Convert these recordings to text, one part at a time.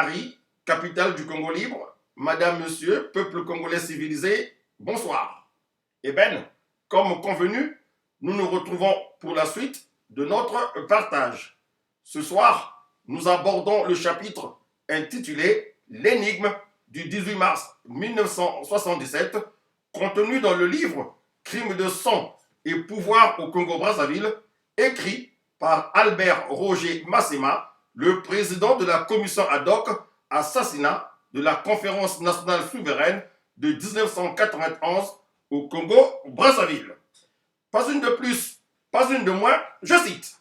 Paris, capitale du Congo libre. Madame, monsieur, peuple congolais civilisé, bonsoir. Eh bien, comme convenu, nous nous retrouvons pour la suite de notre partage. Ce soir, nous abordons le chapitre intitulé L'énigme du 18 mars 1977, contenu dans le livre Crimes de sang et pouvoir au Congo-Brazzaville, écrit par Albert Roger Massema, le président de la commission ad hoc assassinat de la conférence nationale souveraine de 1991 au Congo-Brazzaville. Pas une de plus, pas une de moins, je cite.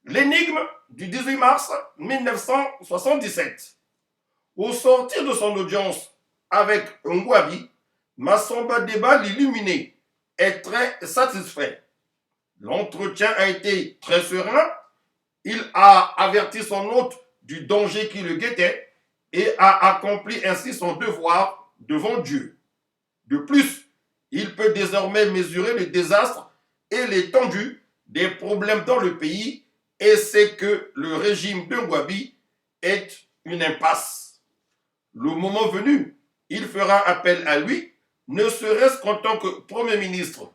L'énigme du 18 mars 1977. Au sortir de son audience avec Ngouabi, Massamba Deba, l'illuminé, est très satisfait. L'entretien a été très serein. Il a averti son hôte du danger qui le guettait et a accompli ainsi son devoir devant Dieu. De plus, il peut désormais mesurer le désastre et l'étendue des problèmes dans le pays et sait que le régime de Ngouabi est une impasse. Le moment venu, il fera appel à lui, ne serait-ce qu'en tant que Premier ministre.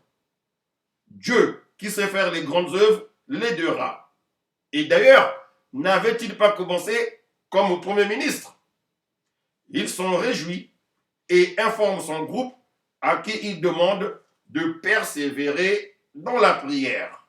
Dieu, qui sait faire les grandes œuvres, l'aidera. Et d'ailleurs, n'avait-il pas commencé comme Premier ministre? Ils sont réjouis et informent son groupe à qui il demande de persévérer dans la prière.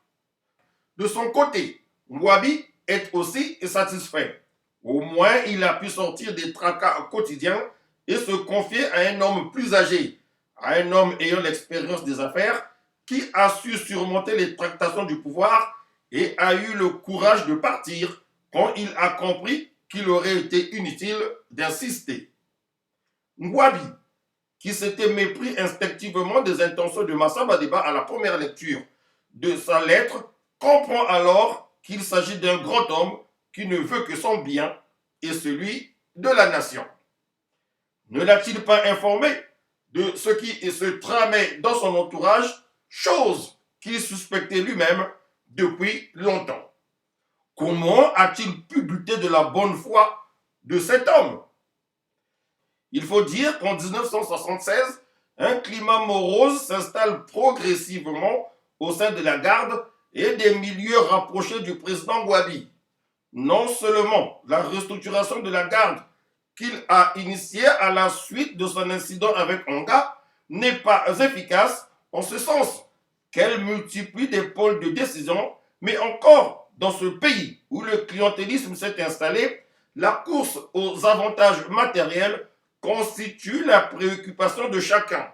De son côté, Ngouabi est aussi satisfait. Au moins, il a pu sortir des tracas quotidiens et se confier à un homme plus âgé, à un homme ayant l'expérience des affaires, qui a su surmonter les tractations du pouvoir et a eu le courage de partir quand il a compris qu'il aurait été inutile d'insister. Ngouabi, qui s'était mépris instinctivement des intentions de Massamba Deba à la première lecture de sa lettre, comprend alors qu'il s'agit d'un grand homme qui ne veut que son bien et celui de la nation. Ne l'a-t-il pas informé de ce qui se tramait dans son entourage, chose qu'il suspectait lui-même depuis longtemps? Comment a-t-il pu douter de la bonne foi de cet homme? Il faut dire qu'en 1976, un climat morose s'installe progressivement au sein de la garde et des milieux rapprochés du président Ngouabi. Non seulement la restructuration de la garde qu'il a initiée à la suite de son incident avec Onga n'est pas efficace en ce sens qu'elle multiplie des pôles de décision, mais encore dans ce pays où le clientélisme s'est installé, la course aux avantages matériels constitue la préoccupation de chacun.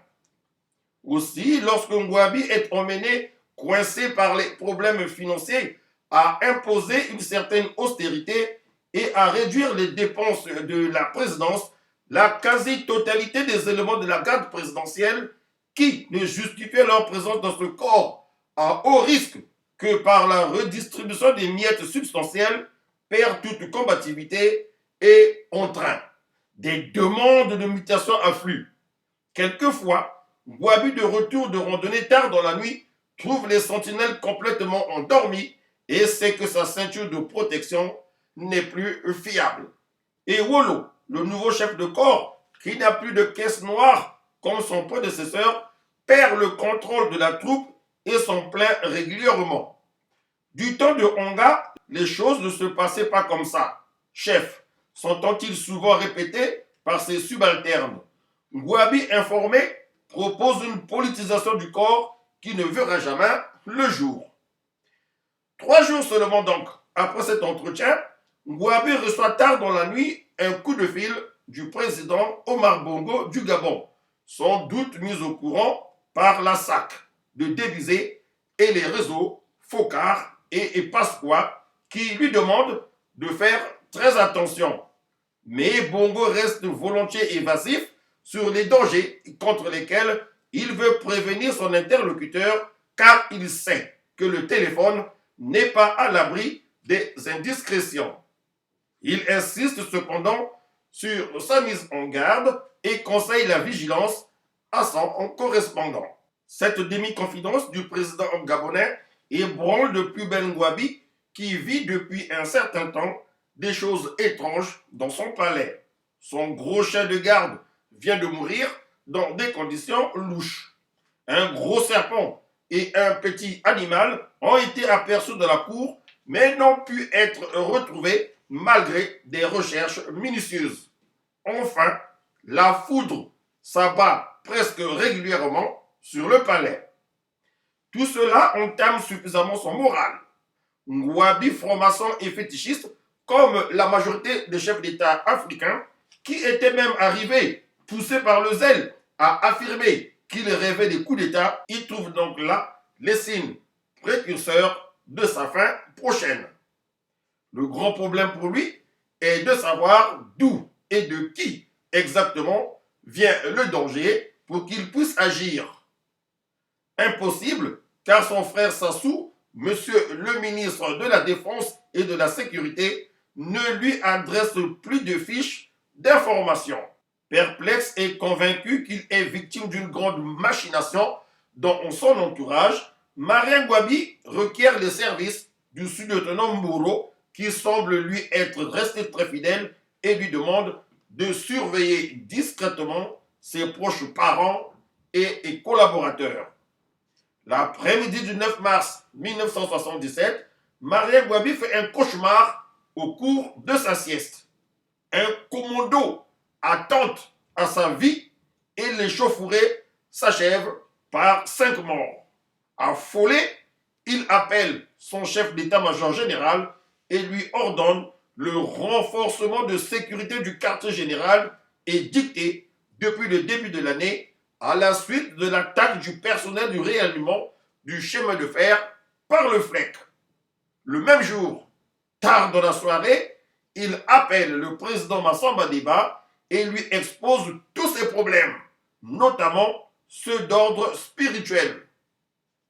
Aussi, lorsque Ngouabi est emmené, coincé par les problèmes financiers, à imposer une certaine austérité et à réduire les dépenses de la présidence, la quasi-totalité des éléments de la garde présidentielle qui ne justifiaient leur présence dans ce corps à haut risque que par la redistribution des miettes substantielles perd toute combativité et entraîne. Des demandes de mutation affluent. Quelquefois, Ngouabi de retour de randonnée tard dans la nuit trouve les sentinelles complètement endormies et sait que sa ceinture de protection n'est plus fiable. Et Wolo, le nouveau chef de corps, qui n'a plus de caisse noire comme son prédécesseur, perd le contrôle de la troupe et s'en plaint régulièrement. Du temps de Onga, les choses ne se passaient pas comme ça. Chef, s'entend-il souvent répété par ses subalternes. Ngouabi, informé, propose une politisation du corps qui ne verra jamais le jour. 3 jours seulement donc après cet entretien, Ngouabi reçoit tard dans la nuit un coup de fil du président Omar Bongo du Gabon, sans doute mis au courant par la SAC de Débizé et les réseaux Focar et Pasqua qui lui demandent de faire très attention. Mais Bongo reste volontiers évasif sur les dangers contre lesquels il veut prévenir son interlocuteur car il sait que le téléphone n'est pas à l'abri des indiscrétions. Il insiste cependant sur sa mise en garde et conseille la vigilance à son correspondant. Cette demi-confidence du président gabonais ébranle de plus belle Ngouabi qui vit depuis un certain temps des choses étranges dans son palais. son gros chien de garde vient de mourir dans des conditions louches. Un gros serpent et un petit animal ont été aperçus dans la cour, mais n'ont pu être retrouvés malgré des recherches minutieuses. Enfin, la foudre s'abat presque régulièrement sur le palais. Tout cela entame suffisamment son moral. Ngouabi, franc-maçon et fétichiste, comme la majorité des chefs d'État africains, qui étaient même arrivés, poussés par le zèle, à affirmer qu'il rêvait des coups d'État, il trouve donc là les signes précurseurs de sa fin prochaine. Le grand problème pour lui est de savoir d'où et de qui exactement vient le danger pour qu'il puisse agir. Impossible, car son frère Sassou, monsieur le ministre de la Défense et de la Sécurité, ne lui adresse plus de fiches d'information. Perplexe et convaincu qu'il est victime d'une grande machination dans son entourage, Marien Ngouabi requiert les services du sous-lieutenant Mboro, qui semble lui être resté très fidèle, et lui demande de surveiller discrètement ses proches parents et collaborateurs. L'après-midi du 9 mars 1977, Marien Ngouabi fait un cauchemar au cours de sa sieste. Un commando attente à sa vie et l'échauffourée s'achève par 5 morts. Affolé, il appelle son chef d'état-major général et lui ordonne le renforcement de sécurité du quartier général et dicté depuis le début de l'année à la suite de l'attaque du personnel du réalignement du chemin de fer par le FLEC. Le même jour, tard dans la soirée, il appelle le président Massamba Deba et lui expose tous ses problèmes, notamment ceux d'ordre spirituel.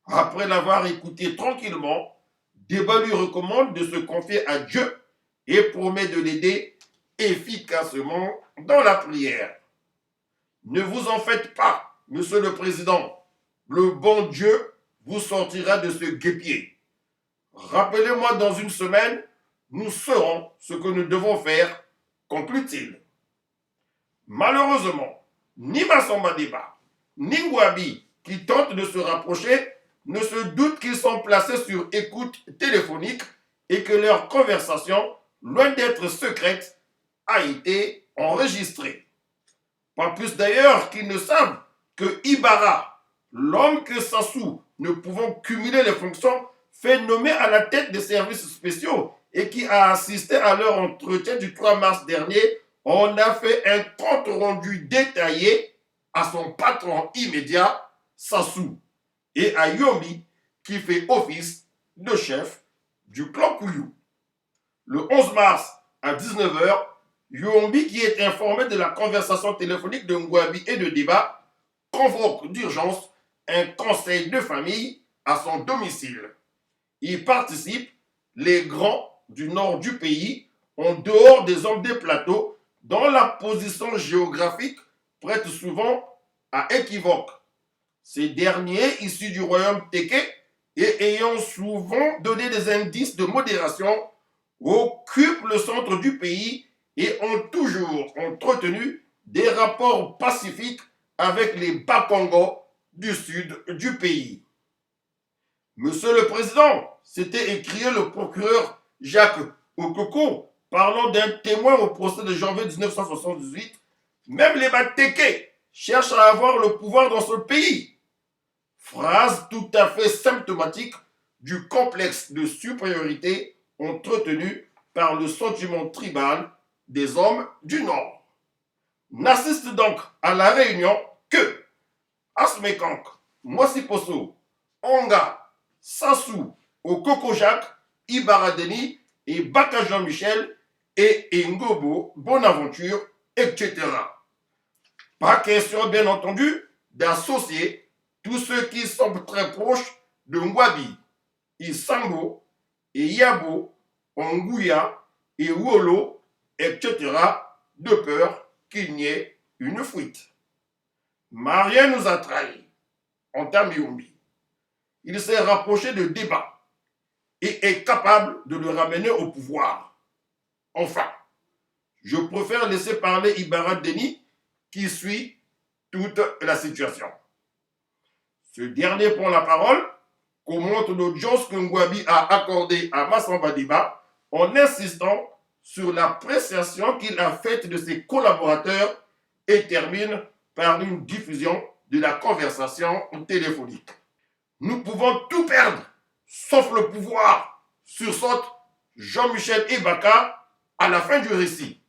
Après l'avoir écouté tranquillement, Deba lui recommande de se confier à Dieu et promet de l'aider efficacement dans la prière. Ne vous en faites pas, monsieur le président. Le bon Dieu vous sortira de ce guêpier. Rappelez-moi dans une semaine, nous saurons ce que nous devons faire, conclut-il. Malheureusement, ni Massamba Deba, ni Ngouabi, qui tentent de se rapprocher, ne se doutent qu'ils sont placés sur écoute téléphonique et que leur conversation, loin d'être secrète, a été enregistrée. Pas plus d'ailleurs qu'ils ne savent que Ibarra, l'homme que Sassou, ne pouvant cumuler les fonctions, fait nommer à la tête des services spéciaux et qui a assisté à leur entretien du 3 mars dernier, on a fait un compte rendu détaillé à son patron immédiat, Sassou, et à Yomi, qui fait office de chef du clan Kouyou. Le 11 mars à 19h, Yomi, qui est informé de la conversation téléphonique de Ngouabi et de Deba, convoque d'urgence un conseil de famille à son domicile. Y participent les grands du nord du pays, en dehors des hommes des plateaux, dont la position géographique prête souvent à équivoque. Ces derniers, issus du royaume Téké et ayant souvent donné des indices de modération, occupent le centre du pays et ont toujours entretenu des rapports pacifiques avec les Bakongo du sud du pays. Monsieur le Président, s'était écrié le procureur Jacques Okoko, parlant d'un témoin au procès de janvier 1978, même les Batéké cherchent à avoir le pouvoir dans ce pays. Phrase tout à fait symptomatique du complexe de supériorité entretenu par le sentiment tribal des hommes du Nord. N'assiste donc à la réunion que Asmekank, Mwasiposo, Onga, Sassou, Okoko-Jacques, Ibaradeni et Baka Jean-Michel et Ngobo, Bonaventure, etc. Pas question, bien entendu, d'associer tous ceux qui sont très proches de Ngouabi, Isango, et Yabo, Ongouya et Wolo, etc., de peur qu'il n'y ait une fuite. Marien nous a trahis, entame Yomi. Il s'est rapproché de Deba et est capable de le ramener au pouvoir. Enfin, je préfère laisser parler Ibarra Denis qui suit toute la situation. Ce dernier prend la parole, commente l'audience que Ngouabi a accordée à Massamba Diba en insistant sur l'appréciation qu'il a faite de ses collaborateurs et termine par une diffusion de la conversation téléphonique. Nous pouvons tout perdre, sauf le pouvoir, sursaute Jean-Michel Ebaka à la fin du récit.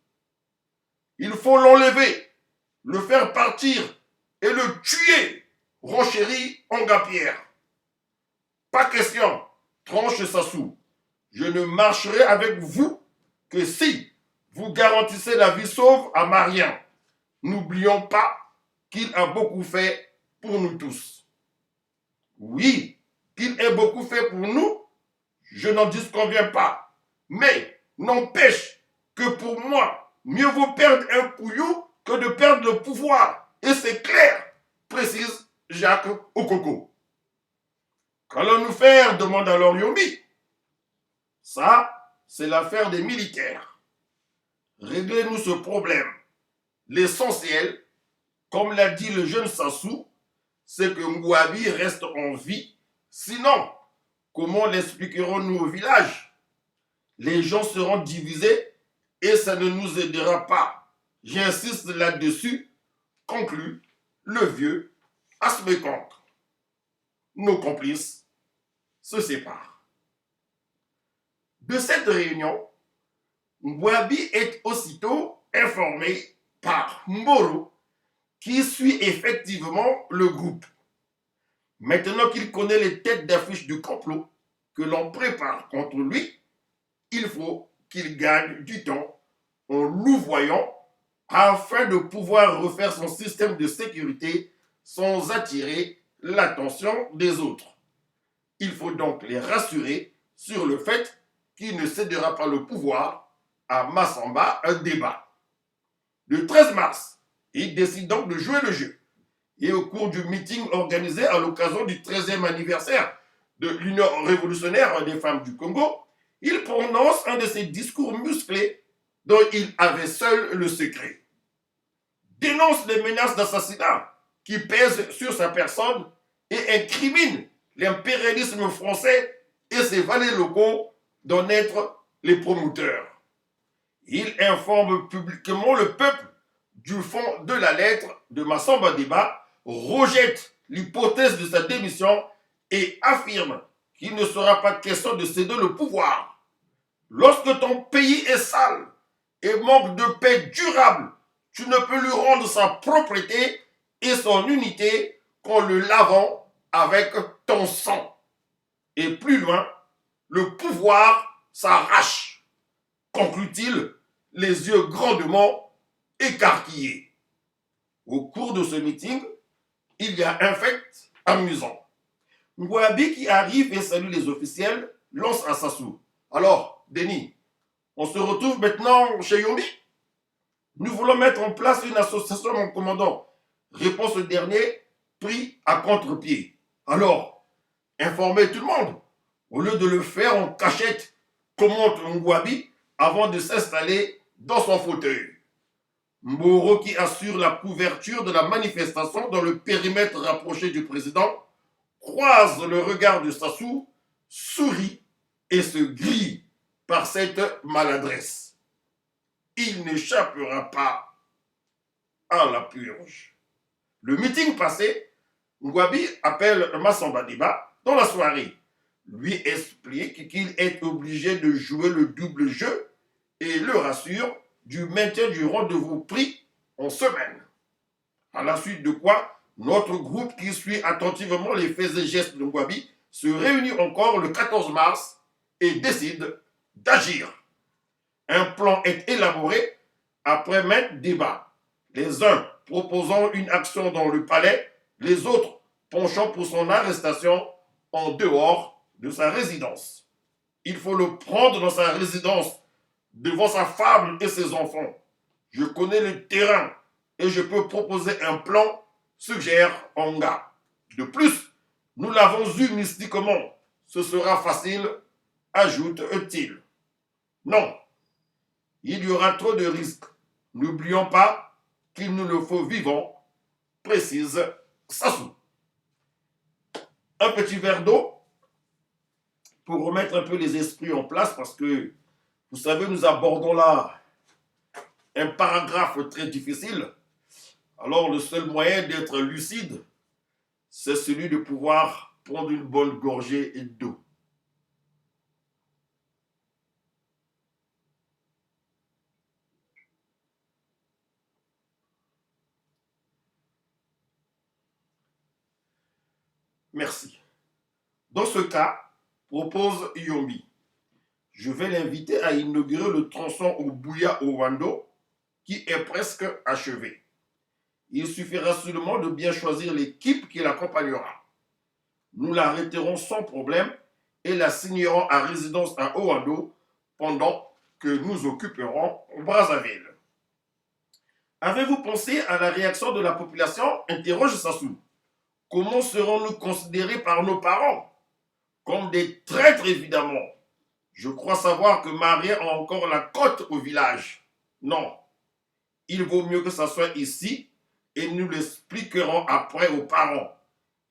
Il faut l'enlever, le faire partir et le tuer, renchérit Angapierre. Pas question, tranche Sassou. Je ne marcherai avec vous que si vous garantissez la vie sauve à Marien. N'oublions pas qu'il a beaucoup fait pour nous tous. Oui, qu'il ait beaucoup fait pour nous, je n'en disconviens pas. Mais n'empêche que pour moi, mieux vaut perdre un couillou que de perdre le pouvoir. Et c'est clair, précise Jacques Okoko. Qu'allons-nous faire demande alors Yombi. Ça, c'est l'affaire des militaires. Réglez-nous ce problème. L'essentiel, comme l'a dit le jeune Sassou, c'est que Ngouabi reste en vie. Sinon, comment l'expliquerons-nous au village? Les gens seront divisés et ça ne nous aidera pas. J'insiste là-dessus, conclut le vieux Asmekonk. Nos complices se séparent. De cette réunion, Ngouabi est aussitôt informé par Mboro, qui suit effectivement le groupe. Maintenant qu'il connaît les têtes d'affiche du complot que l'on prépare contre lui, il faut qu'il gagne du temps en louvoyant afin de pouvoir refaire son système de sécurité sans attirer l'attention des autres. Il faut donc les rassurer sur le fait qu'il ne cédera pas le pouvoir à Massamba Diba. Le 13 mars, il décide donc de jouer le jeu. Et au cours du meeting organisé à l'occasion du 13e anniversaire de l'Union révolutionnaire des femmes du Congo, il prononce un de ses discours musclés dont il avait seul le secret. Dénonce les menaces d'assassinat qui pèsent sur sa personne et incrimine l'impérialisme français et ses valets locaux d'en être les promoteurs. Il informe publiquement le peuple du fond de la lettre de Massamba Diba, rejette l'hypothèse de sa démission et affirme qu'il ne sera pas question de céder le pouvoir. Lorsque ton pays est sale et manque de paix durable, tu ne peux lui rendre sa propriété et son unité qu'en le lavant avec ton sang. Et plus loin, le pouvoir s'arrache, conclut-il, les yeux grandement écarquillés. Au cours de ce meeting, il y a un fait amusant. Ngouabi qui arrive et salue les officiels lance à Sassou. Alors, Denis, on se retrouve maintenant chez Yombi? Nous voulons mettre en place une association, mon commandant. Répond ce dernier, pris à contre-pied. Alors, informez tout le monde, au lieu de le faire en cachette, commente Ngouabi avant de s'installer dans son fauteuil. Mboro, qui assure la couverture de la manifestation dans le périmètre rapproché du président, croise le regard de Sassou, sourit et se grille par cette maladresse. Il n'échappera pas à la purge. Le meeting passé, Ngouabi appelle Massamba Diba dans la soirée, lui explique qu'il est obligé de jouer le double jeu et le rassure du maintien du rendez-vous pris en semaine. À la suite de quoi, notre groupe qui suit attentivement les faits et gestes de Ngouabi se réunit encore le 14 mars et décide d'agir. Un plan est élaboré après maintes débats. Les uns proposant une action dans le palais, les autres penchant pour son arrestation en dehors de sa résidence. Il faut le prendre dans sa résidence, devant sa femme et ses enfants. Je connais le terrain et je peux proposer un plan, suggère Anga. De plus, nous l'avons eu mystiquement. Ce sera facile, ajoute-t-il. Non, Il y aura trop de risques. N'oublions pas qu'il nous le faut vivant, précise Sassou. Un petit verre d'eau pour remettre un peu les esprits en place parce que, vous savez, nous abordons là un paragraphe très difficile. Alors, le seul moyen d'être lucide, c'est celui de pouvoir prendre une bonne gorgée d'eau. Merci. Dans ce cas, propose Yombi, je vais l'inviter à inaugurer le tronçon au Buya au Wando qui est presque achevé. Il suffira seulement de bien choisir l'équipe qui l'accompagnera. Nous l'arrêterons sans problème et la signerons à résidence à Owando pendant que nous occuperons Brazzaville. Avez-vous pensé à la réaction de la population? Interroge Sassou. Comment serons-nous considérés par nos parents? Comme des traîtres, évidemment. Je crois savoir que Maria a encore la cote au village. Non, il vaut mieux que ça soit ici et nous l'expliquerons après aux parents.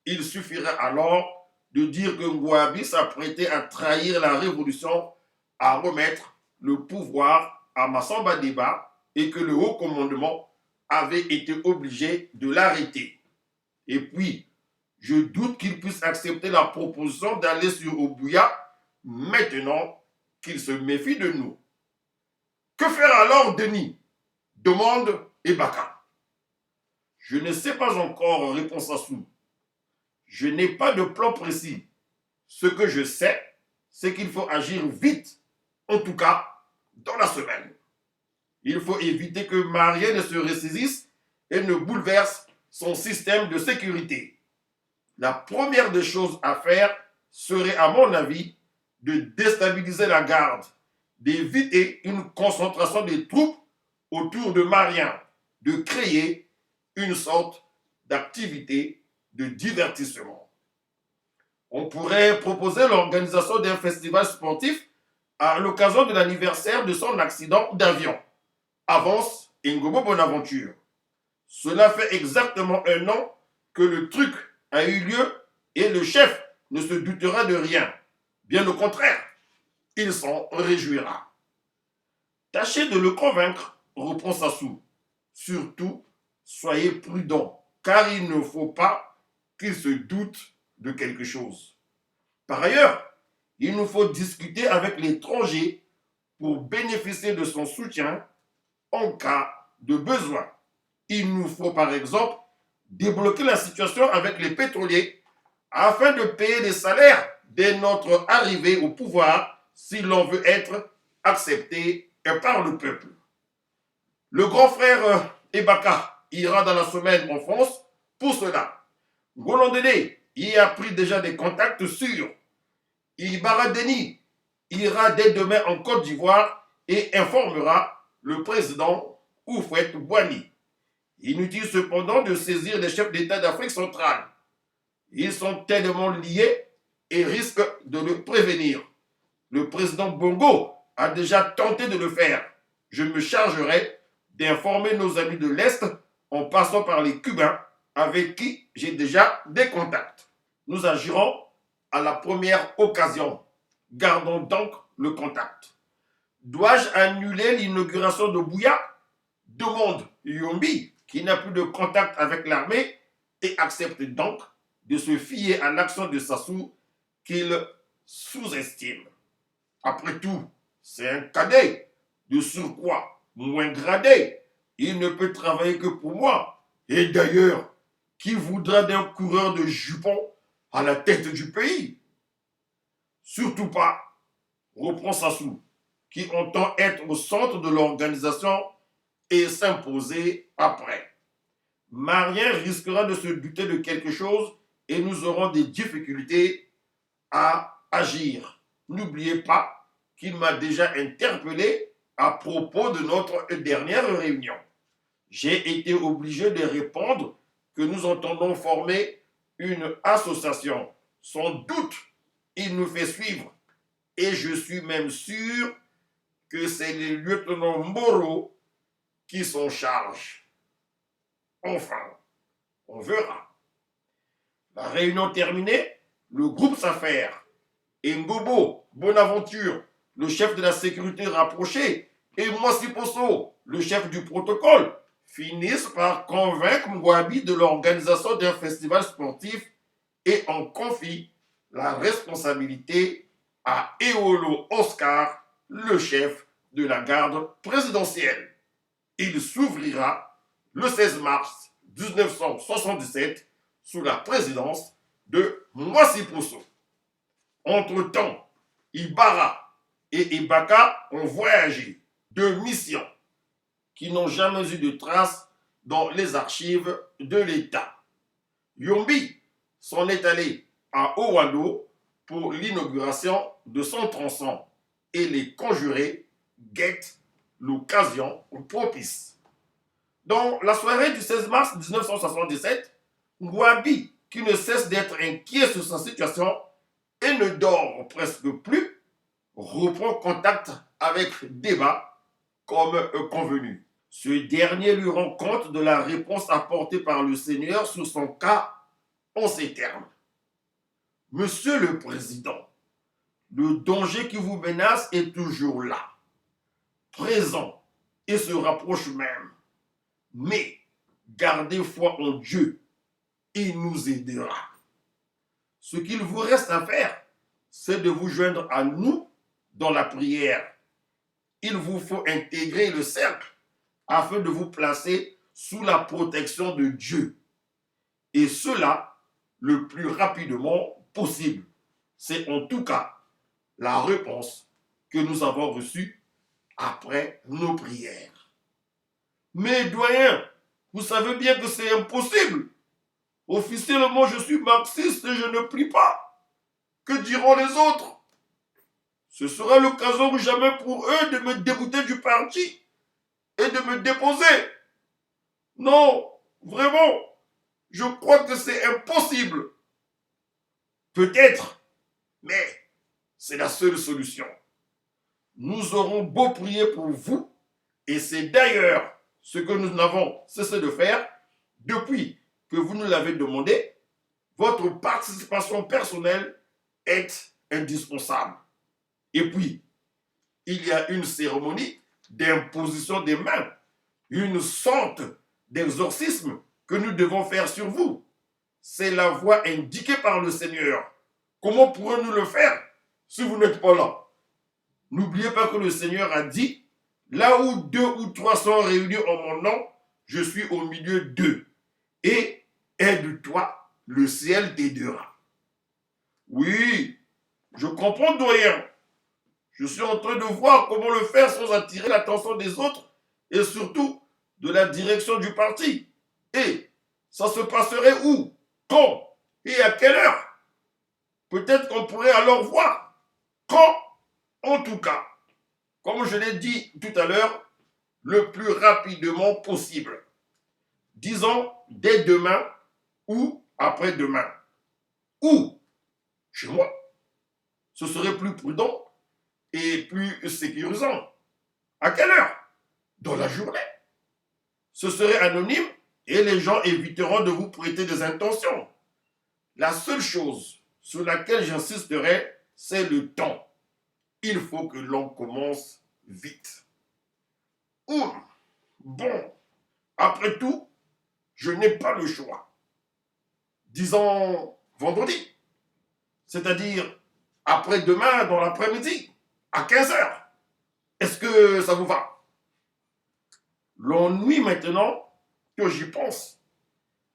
Il suffirait alors de dire que Ngouabi s'apprêtait à trahir la révolution, à remettre le pouvoir à Massamba Deba et que le haut commandement avait été obligé de l'arrêter. Et puis, je doute qu'il puisse accepter la proposition d'aller sur Obuya maintenant qu'il se méfie de nous. Que faire alors, Denis? Demande Ebaka. Je ne sais pas encore, répond Sassou. Je n'ai pas de plan précis. Ce que je sais, c'est qu'il faut agir vite, en tout cas dans la semaine. Il faut éviter que Maria ne se ressaisisse et ne bouleverse son système de sécurité. La première des choses à faire serait, à mon avis, de déstabiliser la garde, d'éviter une concentration des troupes autour de Marien, de créer une sorte d'activité de divertissement. On pourrait proposer l'organisation d'un festival sportif à l'occasion de l'anniversaire de son accident d'avion. Avance Ngobo Bonaventure. Cela fait exactement 1 an que le truc a eu lieu et le chef ne se doutera de rien. Bien au contraire, il s'en réjouira. Tâchez de le convaincre, reprend Sassou. Surtout, soyez prudent, car il ne faut pas qu'il se doute de quelque chose. Par ailleurs, il nous faut discuter avec l'étranger pour bénéficier de son soutien en cas de besoin. Il nous faut par exemple débloquer la situation avec les pétroliers afin de payer les salaires dès notre arrivée au pouvoir si l'on veut être accepté par le peuple. Le grand frère Ebaka ira dans la semaine en France pour cela. Golondele y a pris déjà des contacts sûrs. Ibara Deni ira dès demain en Côte d'Ivoire et informera le président Oufouette Boigny. Inutile cependant de saisir les chefs d'État d'Afrique centrale. Ils sont tellement liés et risquent de le prévenir. Le président Bongo a déjà tenté de le faire. Je me chargerai d'informer nos amis de l'Est en passant par les Cubains avec qui j'ai déjà des contacts. Nous agirons à la première occasion. Gardons donc le contact. Dois-je annuler l'inauguration de Bouya? Demande Yombi, qui n'a plus de contact avec l'armée et accepte donc de se fier à l'action de Sassou qu'il sous-estime. Après tout, c'est un cadet, de surcroît, moins gradé. Il ne peut travailler que pour moi. Et d'ailleurs, qui voudra d'un coureur de jupons à la tête du pays? Surtout pas, reprend Sassou, qui entend être au centre de l'organisation et s'imposer après. Marien risquera de se douter de quelque chose et nous aurons des difficultés à agir. N'oubliez pas qu'il m'a déjà interpellé à propos de notre dernière réunion. J'ai été obligé de répondre que nous entendons former une association. Sans doute, il nous fait suivre. Et je suis même sûr que c'est les lieutenants moraux qui s'en chargent. Enfin, on verra. La réunion terminée, le groupe s'affaire et Ngobo Bonaventure, le chef de la sécurité rapprochée, et Mwasi Poso, le chef du protocole, finissent par convaincre Mwabi de l'organisation d'un festival sportif et en confient la responsabilité à Eolo Oscar, le chef de la garde présidentielle. Il s'ouvrira le 16 mars 1977 sous la présidence de Mwasi Poso. Entre-temps, Ibarra et Ibaka ont voyagé, deux missions qui n'ont jamais eu de traces dans les archives de l'État. Yombi s'en est allé à Owado pour l'inauguration de son tronçon et les conjurés guettent l'occasion propice. Dans la soirée du 16 mars 1977, Ngouabi, qui ne cesse d'être inquiet sur sa situation et ne dort presque plus, reprend contact avec Débat comme convenu. Ce dernier lui rend compte de la réponse apportée par le Seigneur sur son cas en ces termes. Monsieur le Président, le danger qui vous menace est toujours là, présent et se rapproche même. Mais gardez foi en Dieu, il nous aidera. Ce qu'il vous reste à faire, c'est de vous joindre à nous dans la prière. Il vous faut intégrer le cercle afin de vous placer sous la protection de Dieu. Et cela le plus rapidement possible. C'est en tout cas la réponse que nous avons reçue après nos prières. Mais doyen, vous savez bien que c'est impossible. Officiellement, je suis marxiste et je ne prie pas. Que diront les autres? Ce sera l'occasion ou jamais pour eux de me débouter du parti et de me déposer. Non, vraiment, je crois que c'est impossible. Peut-être, mais c'est la seule solution. Nous aurons beau prier pour vous, et c'est d'ailleurs ce que nous n'avons cessé de faire depuis que vous nous l'avez demandé. Votre participation personnelle est indispensable. Et puis, il y a une cérémonie d'imposition des mains, une sorte d'exorcisme que nous devons faire sur vous. C'est la voie indiquée par le Seigneur. Comment pourrons-nous le faire si vous n'êtes pas là? N'oubliez pas que le Seigneur a dit, là où 2 ou 3 sont réunis en mon nom, je suis au milieu d'eux. Et aide-toi, le ciel t'aidera. Oui, je comprends, doyen. Je suis en train de voir comment le faire sans attirer l'attention des autres et surtout de la direction du parti. Et ça se passerait où? Quand? Et à quelle heure? Peut-être qu'on pourrait alors voir. Quand? En tout cas, comme je l'ai dit tout à l'heure, le plus rapidement possible. Disons dès demain ou après-demain. Ou chez moi. Ce serait plus prudent et plus sécurisant. À quelle heure? Dans la journée. Ce serait anonyme et les gens éviteront de vous prêter des intentions. La seule chose sur laquelle j'insisterai, c'est le temps. Il faut que l'on commence vite. Bon, après tout, je n'ai pas le choix. Disons vendredi, c'est-à-dire après-demain dans l'après-midi, à 15 heures. Est-ce que ça vous va? L'ennui maintenant que j'y pense,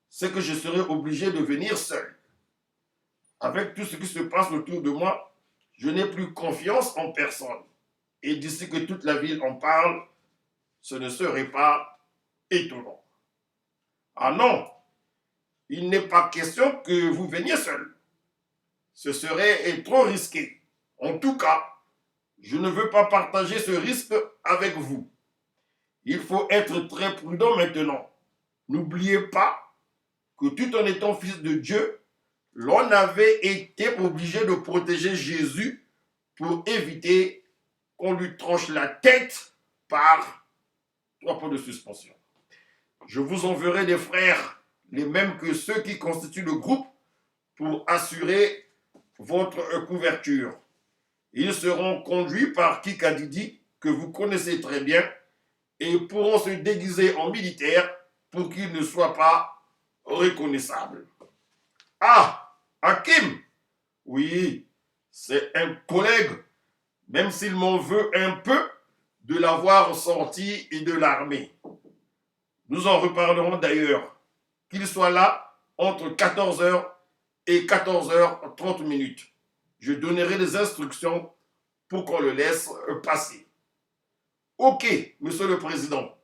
c'est que je serai obligé de venir seul. Avec tout ce qui se passe autour de moi, je n'ai plus confiance en personne. Et d'ici que toute la ville en parle, ce ne serait pas étonnant. Ah non, il n'est pas question que vous veniez seul. Ce serait trop risqué. En tout cas, je ne veux pas partager ce risque avec vous. Il faut être très prudent maintenant. N'oubliez pas que tout en étant fils de Dieu, l'on avait été obligé de protéger Jésus pour éviter qu'on lui tranche la tête par 3 points de suspension. Je vous enverrai des frères, les mêmes que ceux qui constituent le groupe, pour assurer votre couverture. Ils seront conduits par Kikadidi, que vous connaissez très bien, et pourront se déguiser en militaires pour qu'ils ne soient pas reconnaissables. Ah, Hakim, oui, c'est un collègue, même s'il m'en veut un peu de l'avoir sorti de l'armée. Nous en reparlerons d'ailleurs, qu'il soit là entre 14h et 14h30. Je donnerai des instructions pour qu'on le laisse passer. Ok, monsieur le président,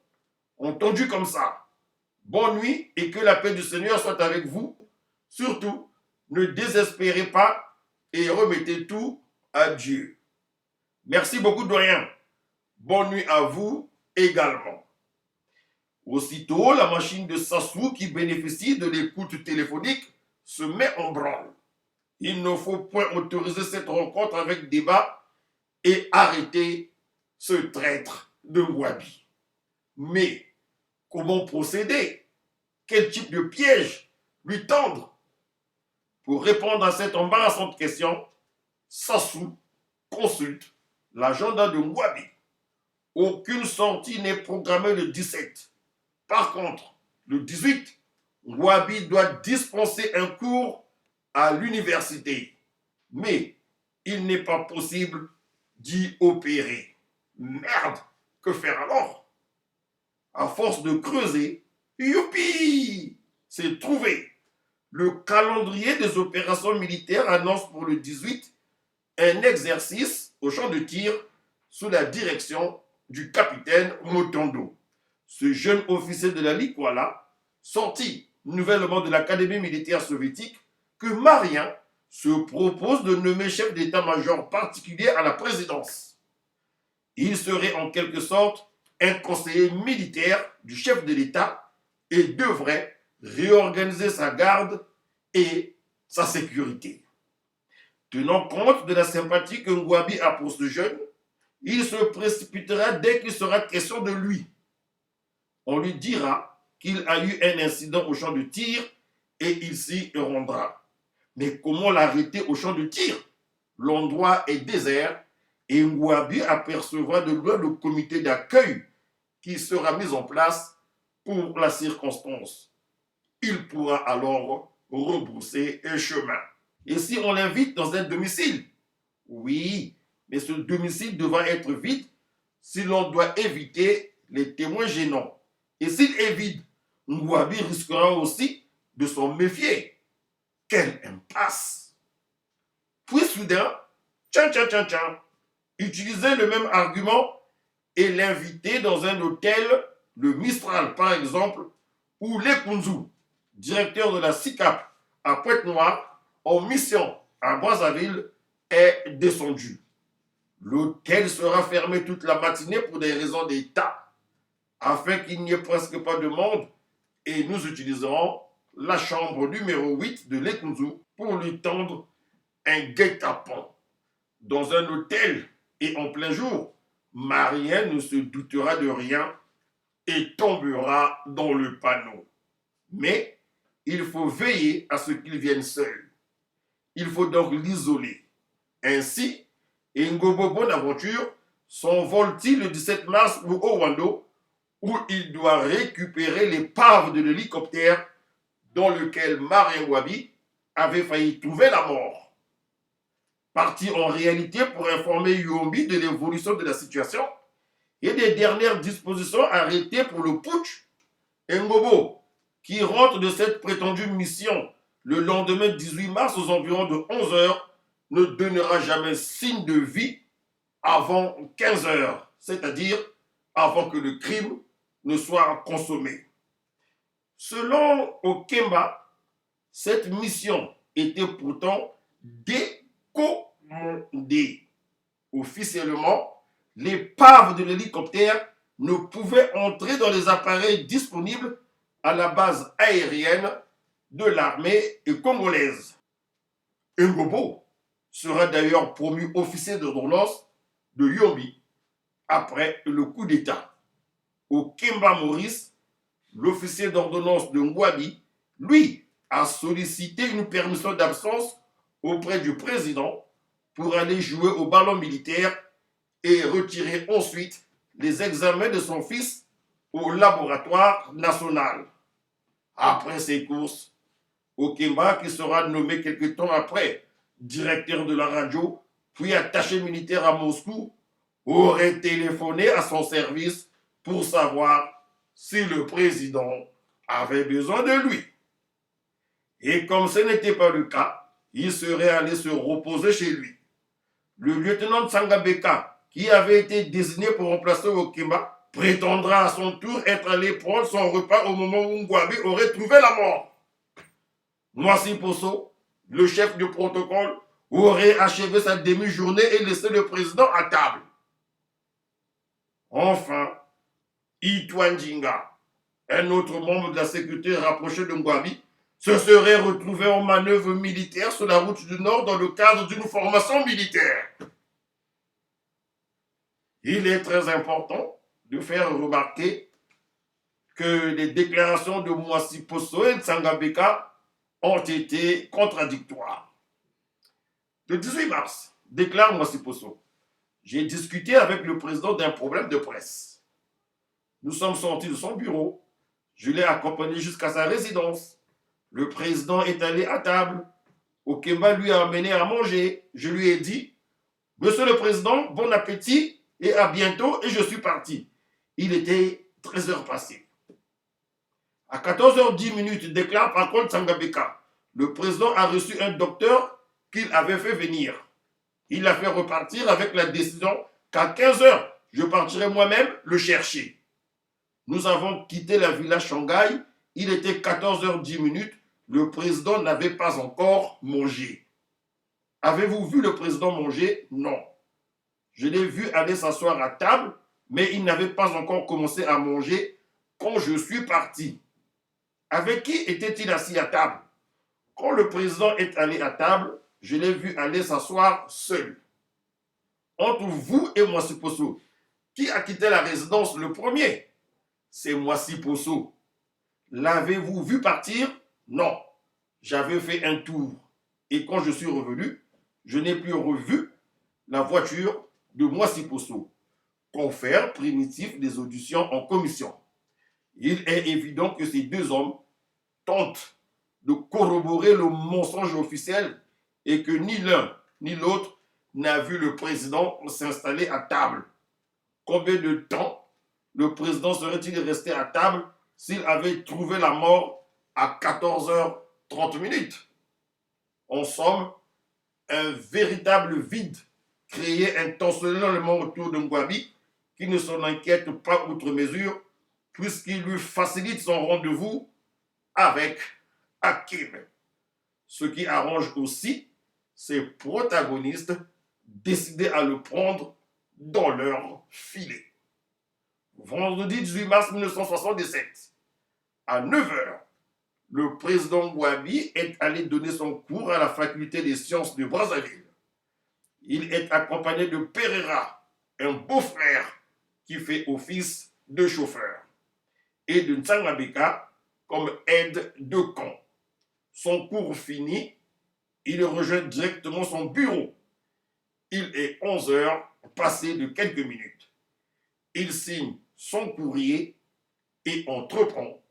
entendu comme ça. Bonne nuit et que la paix du Seigneur soit avec vous. Surtout, ne désespérez pas et remettez tout à Dieu. Merci beaucoup, doyen. Bonne nuit à vous également. Aussitôt, la machine de Sassou qui bénéficie de l'écoute téléphonique se met en branle. Il ne faut point autoriser cette rencontre avec débat et arrêter ce traître de Wabi. Mais comment procéder? Quel type de piège lui tendre? Pour répondre à cette embarrassante question, Sassou consulte l'agenda de Wabi. Aucune sortie n'est programmée le 17. Par contre, le 18, Wabi doit dispenser un cours à l'université. Mais il n'est pas possible d'y opérer. Merde, que faire alors? À force de creuser, youpi, c'est trouvé. Le calendrier des opérations militaires annonce pour le 18 un exercice au champ de tir sous la direction du capitaine Motondo. Ce jeune officier de la Likwala, sorti nouvellement de l'académie militaire soviétique, que Marien se propose de nommer chef d'état-major particulier à la présidence. Il serait en quelque sorte un conseiller militaire du chef de l'État et devrait réorganiser sa garde et sa sécurité. Tenant compte de la sympathie que Ngouabi a pour ce jeune, il se précipitera dès qu'il sera question de lui. On lui dira qu'il a eu un incident au champ de tir et il s'y rendra. Mais comment l'arrêter au champ de tir? L'endroit est désert et Ngouabi apercevra de loin le comité d'accueil qui sera mis en place pour la circonstance. Il pourra alors rebrousser un chemin. Et si on l'invite dans un domicile? Oui, mais ce domicile devra être vide si l'on doit éviter les témoins gênants. Et s'il est vide, Ngouabi risquera aussi de s'en méfier. Quelle impasse! Puis soudain, tiens, utiliser le même argument et l'inviter dans un hôtel, le Mistral par exemple, ou les Kunzu, directeur de la SICAP à Pointe-Noire, en mission à Brazzaville, est descendu. L'hôtel sera fermé toute la matinée pour des raisons d'État, afin qu'il n'y ait presque pas de monde, et nous utiliserons la chambre numéro 8 de l'Ekunzu pour lui tendre un guet-apens. Dans un hôtel et en plein jour, Marien ne se doutera de rien et tombera dans le panneau. Mais il faut veiller à ce qu'il vienne seul. Il faut donc l'isoler. Ainsi, Ngobo Bonaventure s'envole-t-il le 17 mars au Owando, où il doit récupérer l'épave de l'hélicoptère dans lequel Marien Wabi avait failli trouver la mort. Parti en réalité pour informer Yombi de l'évolution de la situation et des dernières dispositions arrêtées pour le putsch, Ngobo, qui rentre de cette prétendue mission le lendemain 18 mars aux environs de 11h, ne donnera jamais signe de vie avant 15h, c'est-à-dire avant que le crime ne soit consommé. Selon Okemba, cette mission était pourtant décommandée. Officiellement, l'épave de l'hélicoptère ne pouvait entrer dans les appareils disponibles à la base aérienne de l'armée congolaise. Ngobo sera d'ailleurs promu officier d'ordonnance de Yombi après le coup d'État. Okemba Maurice, l'officier d'ordonnance de Ngouabi, lui, a sollicité une permission d'absence auprès du président pour aller jouer au ballon militaire et retirer ensuite les examens de son fils au laboratoire national. Après ces courses, Okemba, qui sera nommé quelque temps après directeur de la radio, puis attaché militaire à Moscou, aurait téléphoné à son service pour savoir si le président avait besoin de lui. Et comme ce n'était pas le cas, il serait allé se reposer chez lui. Le lieutenant Tsangabeka, qui avait été désigné pour remplacer Okemba, prétendra à son tour être allé prendre son repas au moment où Ngouabi aurait trouvé la mort. Moissi Posso, le chef du protocole, aurait achevé sa demi-journée et laissé le président à table. Enfin, Itoine Jinga, un autre membre de la sécurité rapproché de Ngouabi, se serait retrouvé en manœuvre militaire sur la route du Nord dans le cadre d'une formation militaire. Il est très important de faire remarquer que les déclarations de Moissi Posso et de Tsangabeka ont été contradictoires. Le 18 mars, déclare Moissi Posso, j'ai discuté avec le président d'un problème de presse. Nous sommes sortis de son bureau. Je l'ai accompagné jusqu'à sa résidence. Le président est allé à table. Okemba lui a amené à manger. Je lui ai dit, Monsieur le Président, bon appétit et à bientôt, et je suis parti. Il était 13 heures passées. À 14h10, déclare par contre Tsangabeka, le président a reçu un docteur qu'il avait fait venir. Il l'a fait repartir avec la décision qu'à 15h, je partirai moi-même le chercher. Nous avons quitté la villa Shanghai. Il était 14h10. Le président n'avait pas encore mangé. Avez-vous vu le président manger? Non. Je l'ai vu aller s'asseoir à table, mais il n'avait pas encore commencé à manger quand je suis parti. Avec qui était-il assis à table? Quand le président est allé à table, je l'ai vu aller s'asseoir seul. Entre vous et Moissi Posso, qui a quitté la résidence le premier? C'est Moissi Posso. L'avez-vous vu partir? Non. J'avais fait un tour. Et quand je suis revenu, je n'ai plus revu la voiture de Moissi Posso. Confère primitif des auditions en commission. Il est évident que ces deux hommes tentent de corroborer le mensonge officiel et que ni l'un ni l'autre n'a vu le président s'installer à table. Combien de temps le président serait-il resté à table s'il avait trouvé la mort à 14h30? En somme, un véritable vide créé intentionnellement autour de Ngouabi qui ne s'en inquiète pas outre mesure puisqu'il lui facilite son rendez-vous avec Hakim. Ce qui arrange aussi ses protagonistes décidés à le prendre dans leur filet. Vendredi 18 mars 1977, à 9h, le président Ngouabi est allé donner son cours à la faculté des sciences de Brazzaville. Il est accompagné de Pereira, un beau-frère qui fait office de chauffeur, et de Tsangabeka comme aide de camp. Son cours fini, il rejoint directement son bureau. Il est 11h, passé de quelques minutes. Il signe son courrier et entreprend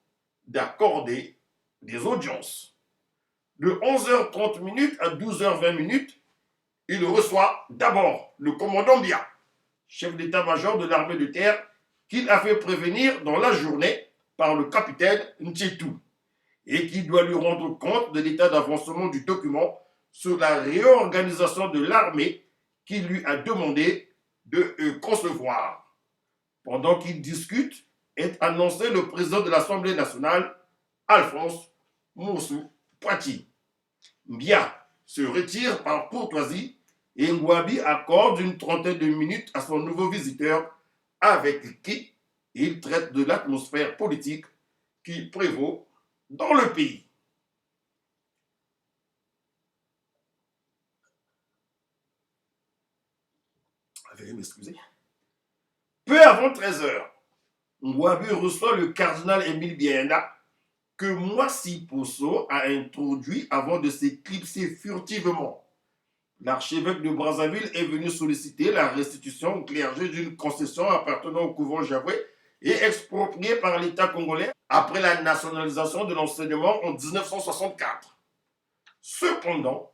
d'accorder des audiences. De 11h30 à 12h20, il reçoit d'abord le commandant Bia, chef d'état-major de l'armée de terre, qu'il a fait prévenir dans la journée par le capitaine Ntchetou et qui doit lui rendre compte de l'état d'avancement du document sur la réorganisation de l'armée qu'il lui a demandé de concevoir. Pendant qu'il discute, est annoncé le président de l'Assemblée nationale, Alphonse Moussou Poiti. Mbia se retire par courtoisie et Ngouabi accorde une trentaine de minutes à son nouveau visiteur avec qui il traite de l'atmosphère politique qui prévaut dans le pays. Veuillez m'excuser. Peu avant 13 heures, Ngouabi reçoit le cardinal Émile Bienda que Moissi Posso a introduit avant de s'éclipser furtivement. L'archevêque de Brazzaville est venu solliciter la restitution au clergé d'une concession appartenant au couvent Javoué et expropriée par l'État congolais après la nationalisation de l'enseignement en 1964. Cependant,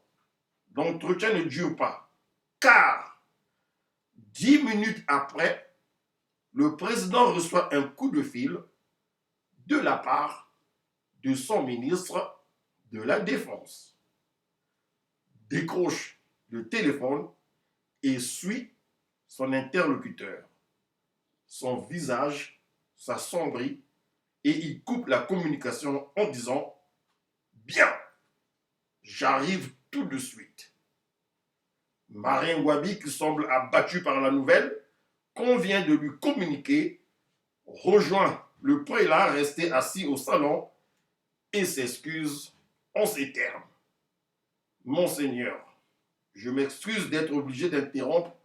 l'entretien ne dure pas, car 10 minutes après, le président reçoit un coup de fil de la part de son ministre de la Défense. Décroche le téléphone et suit son interlocuteur. Son visage s'assombrit et il coupe la communication en disant « Bien, j'arrive tout de suite ». Marien Ngouabi, qui semble abattu par la nouvelle, convient de lui communiquer, rejoint le prélat resté assis au salon et s'excuse en ces termes. Monseigneur, je m'excuse d'être obligé d'interrompre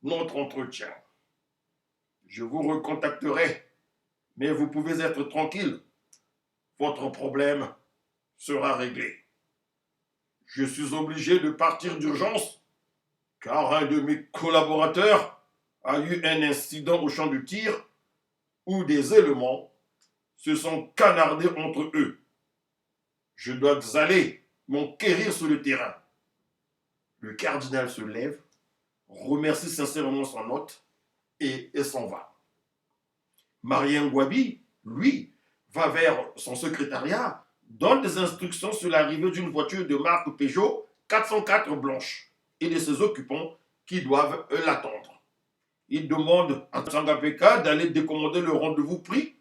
notre entretien. Je vous recontacterai, mais vous pouvez être tranquille. Votre problème sera réglé. Je suis obligé de partir d'urgence car un de mes collaborateurs a eu un incident au champ de tir où des éléments se sont canardés entre eux. Je dois aller m'enquérir sur le terrain. Le cardinal se lève, remercie sincèrement son hôte et s'en va. Marien Ngouabi, lui, va vers son secrétariat, donne des instructions sur l'arrivée d'une voiture de marque Peugeot 404 blanche et de ses occupants qui doivent l'attendre. Il demande à Tsangapeka d'aller décommander le rendez-vous pris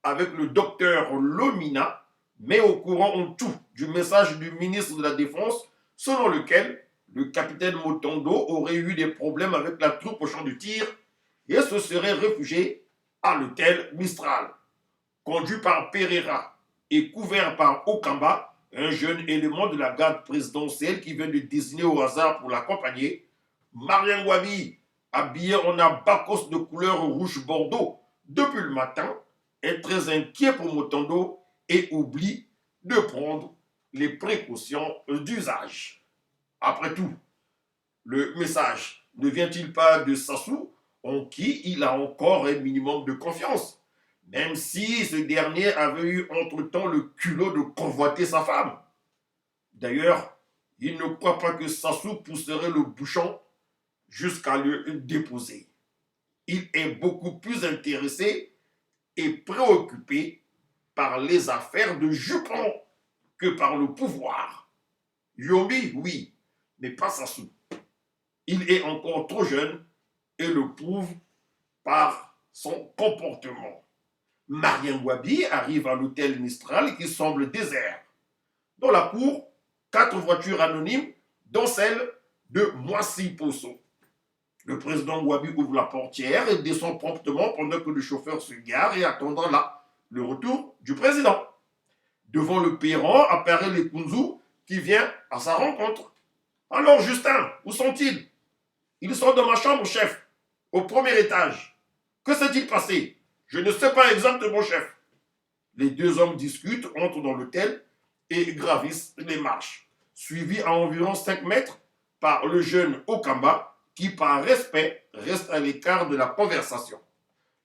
avec le docteur Lomina, mais au courant en tout du message du ministre de la Défense selon lequel le capitaine Motondo aurait eu des problèmes avec la troupe au champ de tir et se serait réfugié à l'hôtel Mistral. Conduit par Pereira et couvert par Okamba, un jeune élément de la garde présidentielle qui vient de désigner au hasard pour l'accompagner, Marien Ngouabi, habillé en abacos de couleur rouge bordeaux depuis le matin, est très inquiet pour Motondo et oublie de prendre les précautions d'usage. Après tout, le message ne vient-il pas de Sassou, en qui il a encore un minimum de confiance, même si ce dernier avait eu entre-temps le culot de convoiter sa femme. D'ailleurs, il ne croit pas que Sassou pousserait le bouchon jusqu'à le déposer. Il est beaucoup plus intéressé et préoccupé par les affaires de Jupon que par le pouvoir. Yomi, oui, mais pas Sassou. Il est encore trop jeune et le prouve par son comportement. Marien Ngouabi arrive à l'hôtel Mistral qui semble désert. Dans la cour, 4 voitures anonymes, dont celle de Moissi Posso. Le président Ngouabi ouvre la portière et descend promptement pendant que le chauffeur se gare et attendant là le retour du président. Devant le perron apparaît les Kunzu qui vient à sa rencontre. « Alors Justin, où sont-ils ?»« Ils sont dans ma chambre, chef, au premier étage. »« Que s'est-il passé ?»« Je ne sais pas exactement, chef. » Les deux hommes discutent, entrent dans l'hôtel et gravissent les marches, suivis à environ 5 mètres par le jeune Okamba qui, par respect, reste à l'écart de la conversation.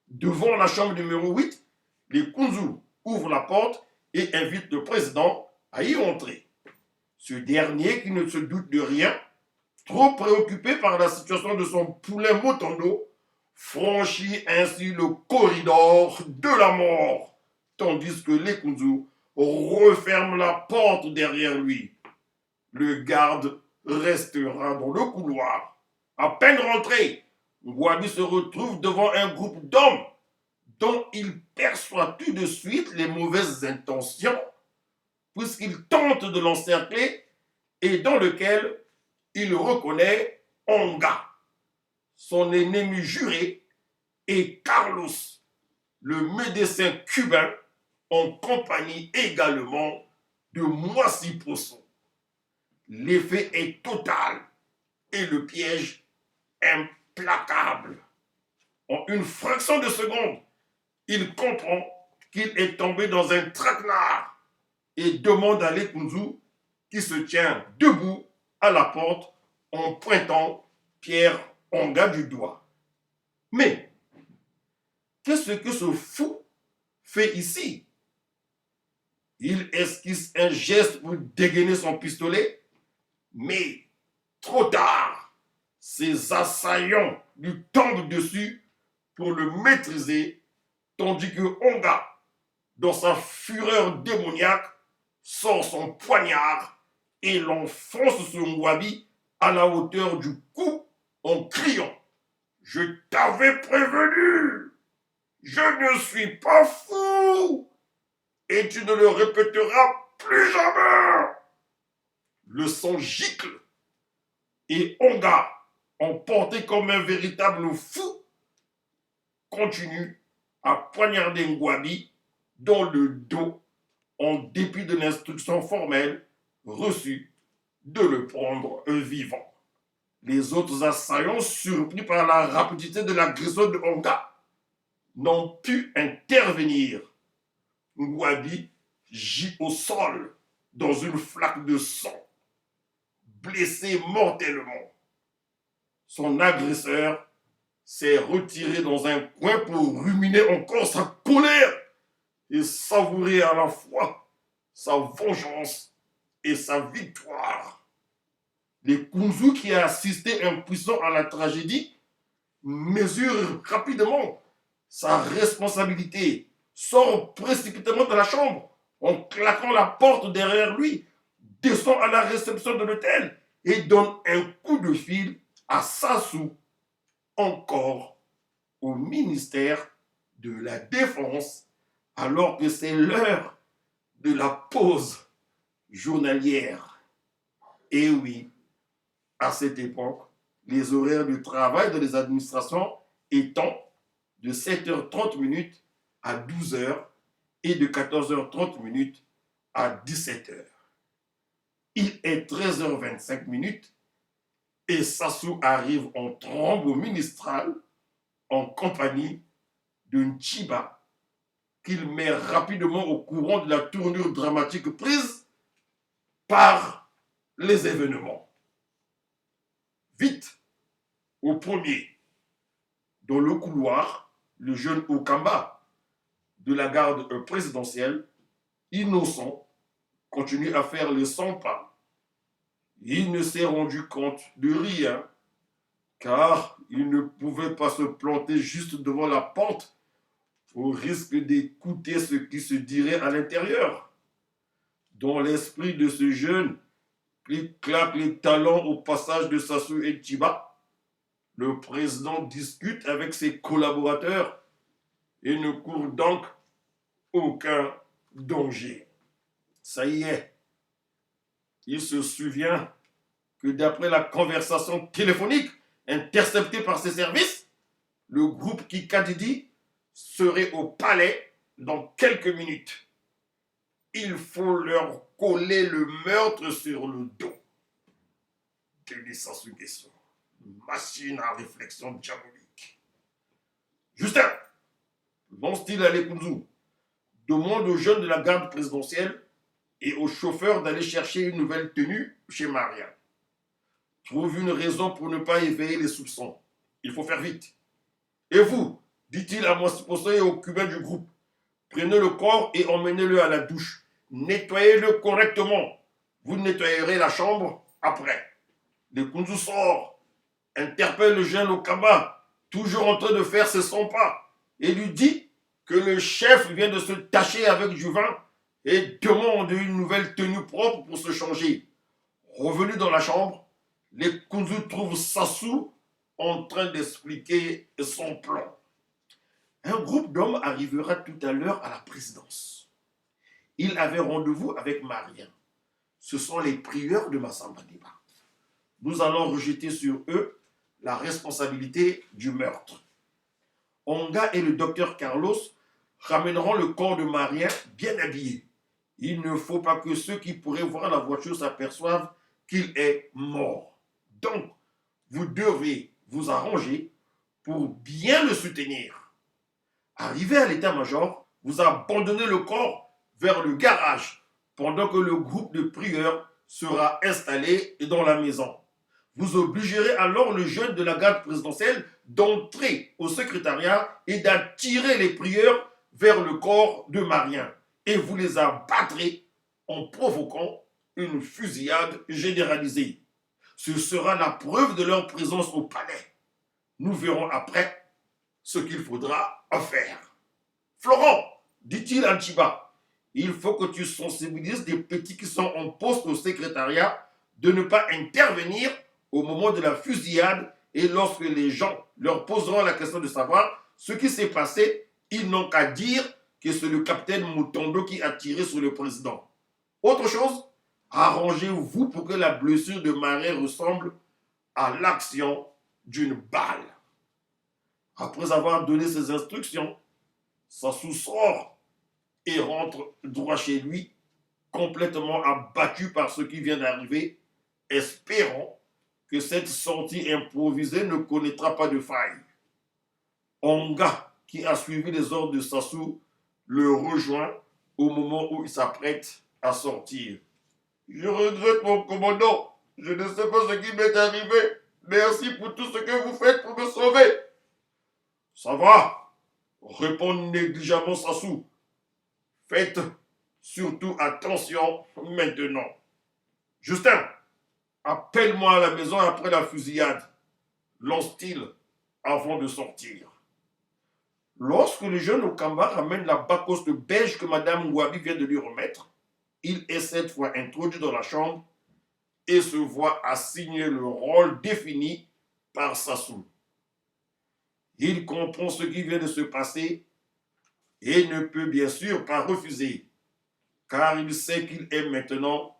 Devant la chambre numéro 8, les Kunzu ouvrent la porte et invitent le président à y entrer. Ce dernier, qui ne se doute de rien, trop préoccupé par la situation de son poulet Motondo, franchit ainsi le corridor de la mort, tandis que les Kunzu referment la porte derrière lui. Le garde restera dans le couloir. À peine rentré, Ngouabi se retrouve devant un groupe d'hommes dont il perçoit tout de suite les mauvaises intentions puisqu'il tente de l'encercler et dans lequel il reconnaît Onga, son ennemi juré, et Carlos, le médecin cubain, en compagnie également de Moissi Posso. L'effet est total et le piège implacable. En une fraction de seconde, il comprend qu'il est tombé dans un traquenard et demande à Lekunzu, qui se tient debout à la porte en pointant Pierre Onga du doigt. Mais qu'est-ce que ce fou fait ici? Il esquisse un geste pour dégainer son pistolet, mais trop tard, ses assaillants lui tombent dessus pour le maîtriser, tandis que Onga, dans sa fureur démoniaque, sort son poignard et l'enfonce sur Mwabi à la hauteur du cou en criant « Je t'avais prévenu! Je ne suis pas fou! Et tu ne le répéteras plus jamais! » Le sang gicle et Onga, emporté comme un véritable fou, continue à poignarder Mwabi dans le dos en dépit de l'instruction formelle reçue de le prendre vivant. Les autres assaillants, surpris par la rapidité de l'agression de Onga, n'ont pu intervenir. Mwabi gît au sol dans une flaque de sang, blessé mortellement. Son agresseur s'est retiré dans un coin pour ruminer encore sa colère et savourer à la fois sa vengeance et sa victoire. Lekunzu, qui a assisté impuissant à la tragédie, mesure rapidement sa responsabilité, sort précipitamment de la chambre en claquant la porte derrière lui, descend à la réception de l'hôtel et donne un coup de fil à Sassou, encore au ministère de la Défense, alors que c'est l'heure de la pause journalière. Et oui, à cette époque, les horaires de travail dans les administrations étant de 7h30 à 12h et de 14h30 à 17h. Il est 13h25 et Sassou arrive en trombe au ministral en compagnie de Nchiba, qu'il met rapidement au courant de la tournure dramatique prise par les événements. Vite, au premier, dans le couloir, le jeune Okamba de la garde présidentielle, innocent, continue à faire les 100 pas. Il ne s'est rendu compte de rien, car il ne pouvait pas se planter juste devant la porte au risque d'écouter ce qui se dirait à l'intérieur. Dans l'esprit de ce jeune, qui claque les talons au passage de Sassou et Chiba, le président discute avec ses collaborateurs et ne court donc aucun danger. Ça y est, il se souvient que d'après la conversation téléphonique interceptée par ses services, le groupe Kikadidi serait au palais dans quelques minutes. Il faut leur coller le meurtre sur le dos. Quelle suggestion. Machine à réflexion diabolique. Justin, lance-t-il à Lekunzu, demande aux jeunes de la garde présidentielle et aux chauffeurs d'aller chercher une nouvelle tenue chez Maria. Trouve une raison pour ne pas éveiller les soupçons. Il faut faire vite. Et vous, dit-il à Mosiposo et aux Cubains du groupe, prenez le corps et emmenez-le à la douche. Nettoyez-le correctement. Vous nettoyerez la chambre après. Lekunzu sort, interpelle le jeune Okamba, toujours en train de faire ses 100 pas, et lui dit que le chef vient de se tacher avec du vin et demande une nouvelle tenue propre pour se changer. Revenu dans la chambre, Lekunzu trouve Sassou en train d'expliquer son plan. Un groupe d'hommes arrivera tout à l'heure à la présidence. Il avait rendez-vous avec Maria. Ce sont les prieurs de Massamba-Diba. Nous allons rejeter sur eux la responsabilité du meurtre. Onga et le docteur Carlos ramèneront le corps de Maria bien habillé. Il ne faut pas que ceux qui pourraient voir la voiture s'aperçoivent qu'il est mort. Donc, vous devez vous arranger pour bien le soutenir. Arrivé à l'état-major, vous abandonnez le corps vers le garage pendant que le groupe de prieurs sera installé dans la maison. Vous obligerez alors le jeune de la garde présidentielle d'entrer au secrétariat et d'attirer les prieurs vers le corps de Marien. Et vous les abattrez en provoquant une fusillade généralisée. Ce sera la preuve de leur présence au palais. Nous verrons après ce qu'il faudra faire. Florent, dit-il à Chiba, il faut que tu sensibilises les petits qui sont en poste au secrétariat de ne pas intervenir au moment de la fusillade et lorsque les gens leur poseront la question de savoir ce qui s'est passé, ils n'ont qu'à dire que c'est le capitaine Mutondo qui a tiré sur le président. Autre chose, arrangez-vous pour que la blessure de Marien ressemble à l'action d'une balle. Après avoir donné ses instructions, Sassou sort et rentre droit chez lui, complètement abattu par ce qui vient d'arriver, espérant que cette sortie improvisée ne connaîtra pas de faille. Onga, qui a suivi les ordres de Sassou, le rejoint au moment où il s'apprête à sortir. Je regrette mon commandant, je ne sais pas ce qui m'est arrivé. Merci pour tout ce que vous faites pour me sauver. Ça va, répond négligemment Sassou. Faites surtout attention maintenant. Justin, appelle-moi à la maison après la fusillade, lance-t-il avant de sortir. Lorsque le jeune Okamba ramène la bacoste beige que Madame Ngouabi vient de lui remettre, il est cette fois introduit dans la chambre et se voit assigner le rôle défini par Sassou. Il comprend ce qui vient de se passer et ne peut bien sûr pas refuser, car il sait qu'il est maintenant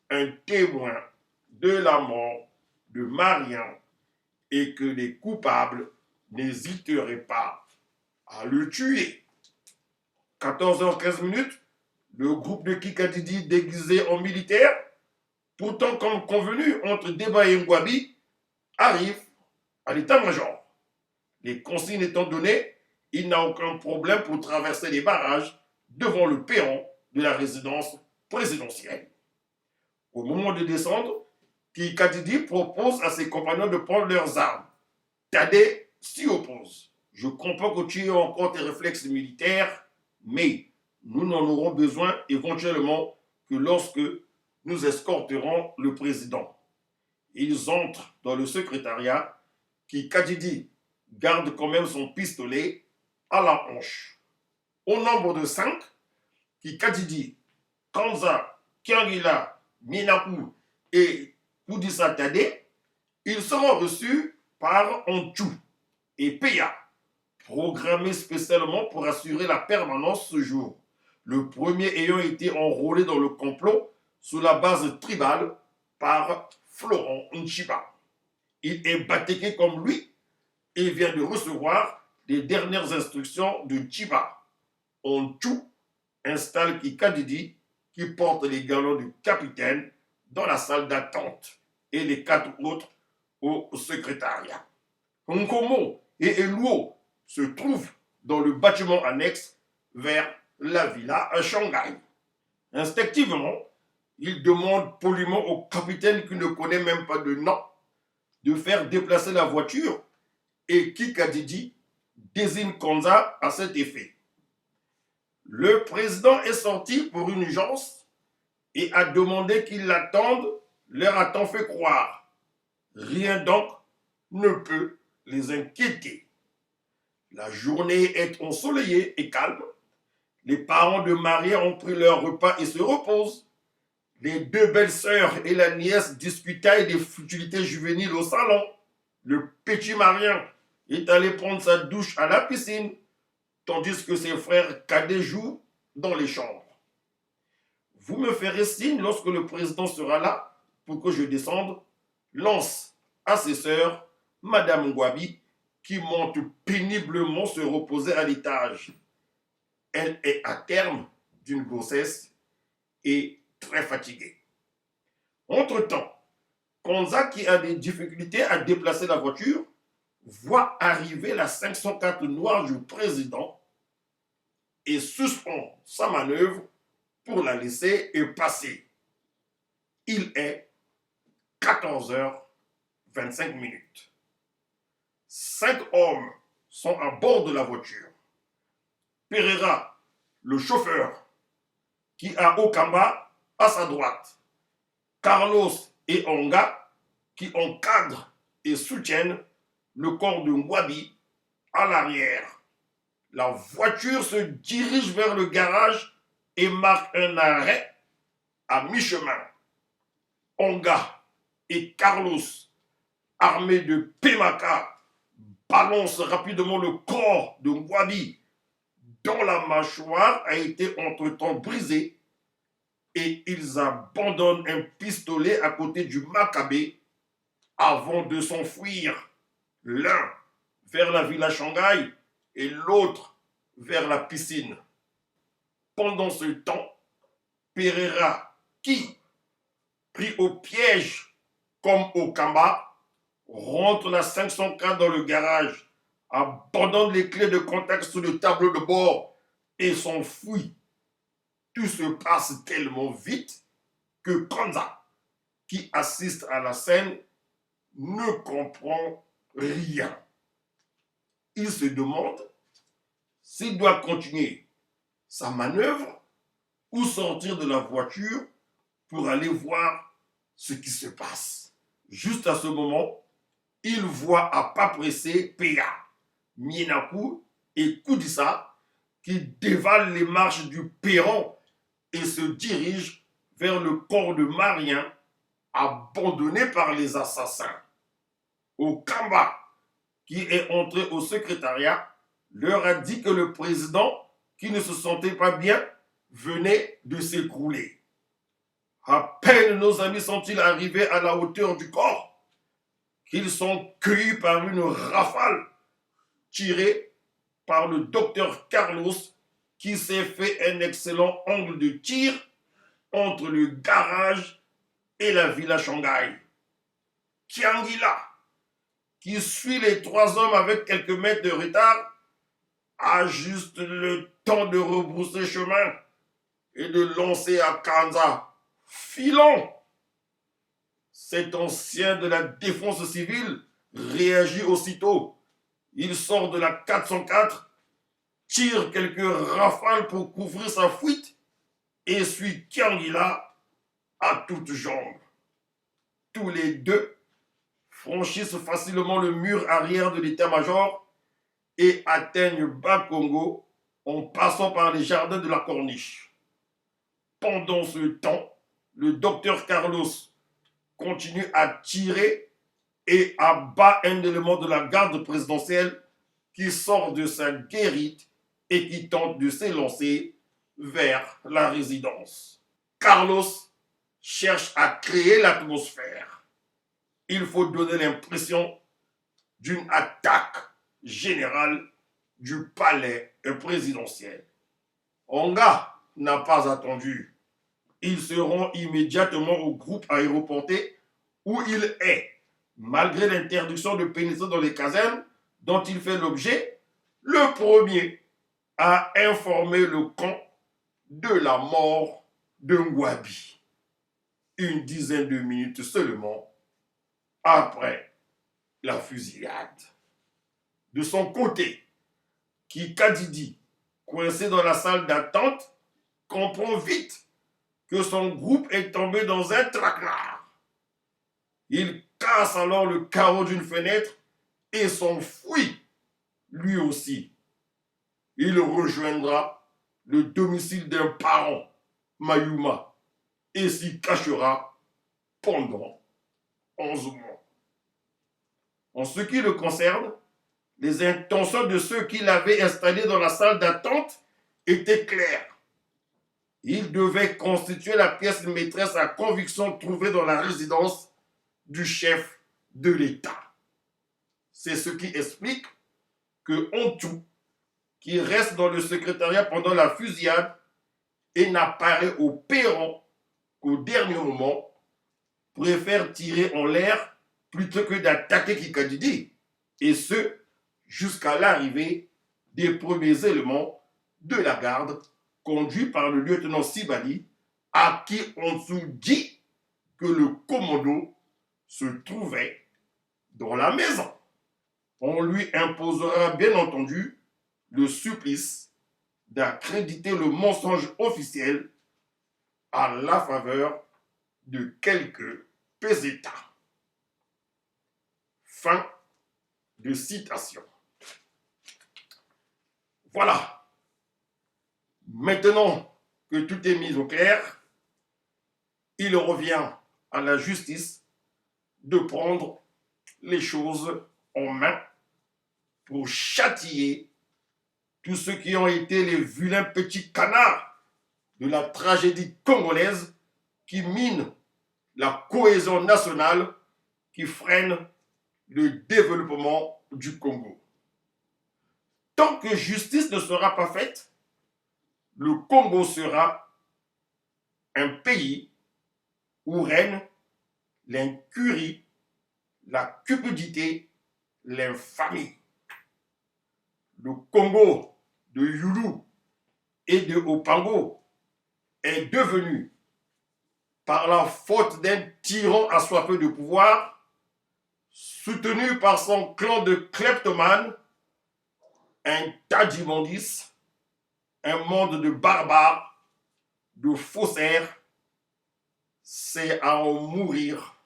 un témoin de la mort de Marien et que les coupables n'hésiteraient pas à le tuer. 14h15, le groupe de Kikadidi déguisé en militaire, pourtant comme convenu entre Deba et Ngouabi, arrive à l'état-major. Les consignes étant données, il n'a aucun problème pour traverser les barrages devant le perron de la résidence présidentielle. Au moment de descendre, Kikadidi propose à ses compagnons de prendre leurs armes. Tadé s'y oppose. Je comprends que tu aies encore tes réflexes militaires, mais nous n'en aurons besoin éventuellement que lorsque nous escorterons le président. Ils entrent dans le secrétariat. Kikadidi garde quand même son pistolet à la hanche. Au nombre de 5, Kikadidi, Kanza, Kiangila, Minaku et Kudisa Tade, ils seront reçus par Onchu et Peya, programmés spécialement pour assurer la permanence ce jour. Le premier ayant été enrôlé dans le complot sous la base tribale par Florent Nchiba. Il est batéqué comme lui et vient de recevoir les dernières instructions de Nchiba. Onchu installe Kikadidi qui porte les galons du capitaine dans la salle d'attente et les 4 autres au secrétariat. Nkomo et Eluo se trouvent dans le bâtiment annexe vers la villa à Shanghai. Instinctivement, il demande poliment au capitaine qui ne connaît même pas de nom de faire déplacer la voiture et Kikadidi désigne Kanza à cet effet. Le président est sorti pour une urgence et a demandé qu'ils l'attendent, leur a-t-on fait croire. Rien donc ne peut les inquiéter. La journée est ensoleillée et calme. Les parents de Marie ont pris leur repas et se reposent. Les 2 belles-sœurs et la nièce discutaient des futilités juvéniles au salon. Le petit Marien est allé prendre sa douche à la piscine, tandis que ses frères cadets jouent dans les chambres. Vous me ferez signe lorsque le président sera là pour que je descende, lance à ses sœurs Madame Ngouabi qui monte péniblement se reposer à l'étage. Elle est à terme d'une grossesse et très fatiguée. Entre-temps, Kanza, qui a des difficultés à déplacer la voiture, voit arriver la 504 noire du président et suspend sa manœuvre pour la laisser passer. Il est 14h25. 5 hommes sont à bord de la voiture. Pereira, le chauffeur, qui a Okamba à sa droite. Carlos et Onga, qui encadrent et soutiennent le corps de Ngouabi à l'arrière. La voiture se dirige vers le garage et marque un arrêt à mi-chemin. Onga et Carlos, armés de Pemaka, balancent rapidement le corps de Ngouabi, dont la mâchoire a été entre-temps brisée, et ils abandonnent un pistolet à côté du Macabé avant de s'enfuir, l'un vers la villa Shanghai et l'autre vers la piscine. Pendant ce temps, Pereira, qui, pris au piège comme au Kamba, rentre la 504 dans le garage, abandonne les clés de contact sur le tableau de bord et s'enfuit. Tout se passe tellement vite que Kanza, qui assiste à la scène, ne comprend rien. Il se demande s'il doit continuer sa manœuvre ou sortir de la voiture pour aller voir ce qui se passe. Juste à ce moment, il voit à pas pressé Péa, Mienaku et Koudissa qui dévalent les marches du perron et se dirigent vers le corps de Marien abandonné par les assassins. Okamba, qui est entré au secrétariat, leur a dit que le président, qui ne se sentait pas bien, venait de s'écrouler. À peine nos amis sont-ils arrivés à la hauteur du corps qu'ils sont cueillis par une rafale tirée par le docteur Carlos qui s'est fait un excellent angle de tir entre le garage et la villa Shanghai. Kiangila, qui suit les 3 hommes avec quelques mètres de retard, a juste le temps de rebrousser chemin et de lancer à Kanza. Filons! Cet ancien de la défense civile réagit aussitôt. Il sort de la 404, tire quelques rafales pour couvrir sa fuite et suit Kiangila à toutes jambes. Tous les deux franchissent facilement le mur arrière de l'état-major et atteignent Bakongo en passant par les jardins de la Corniche. Pendant ce temps, le docteur Carlos continue à tirer et abat un élément de la garde présidentielle qui sort de sa guérite et qui tente de s'élancer vers la résidence. Carlos cherche à créer l'atmosphère. Il faut donner l'impression d'une attaque générale du palais présidentiel. Onga n'a pas attendu. Il se rend immédiatement au groupe aéroporté où il est, malgré l'interdiction de pénétrer dans les casernes dont il fait l'objet, le premier à informer le camp de la mort de Ngouabi. Une dizaine de minutes seulement après la fusillade. De son côté, Kikadidi, coincé dans la salle d'attente, comprend vite que son groupe est tombé dans un traquenard. Il casse alors le carreau d'une fenêtre et s'enfuit lui aussi. Il rejoindra le domicile d'un parent, Mayuma, et s'y cachera pendant 11 mois. En ce qui le concerne, les intentions de ceux qui l'avaient installé dans la salle d'attente étaient claires. Il devait constituer la pièce maîtresse à conviction trouvée dans la résidence du chef de l'État. C'est ce qui explique que Ontou, qui reste dans le secrétariat pendant la fusillade et n'apparaît au perron qu'au dernier moment, préfère tirer en l'air plutôt que d'attaquer Kikadidi. et ce, jusqu'à l'arrivée des premiers éléments de la garde conduits par le lieutenant Sibali, à qui on nous dit que le commando se trouvait dans la maison. On lui imposera bien entendu le supplice d'accréditer le mensonge officiel à la faveur de quelques pesetas. Fin de citation. Voilà. Maintenant que tout est mis au clair, il revient à la justice de prendre les choses en main pour châtier tous ceux qui ont été les vilains petits canards de la tragédie congolaise qui minent la cohésion nationale, qui freine le développement du Congo. Tant que justice ne sera pas faite, le Congo sera un pays où règne l'incurie, la cupidité, l'infamie. Le Congo de Youlou et de Opango est devenu, par la faute d'un tyran assoiffé de pouvoir, soutenu par son clan de kleptomanes, un tas d'immondices, un monde de barbares, de faussaires. C'est à en mourir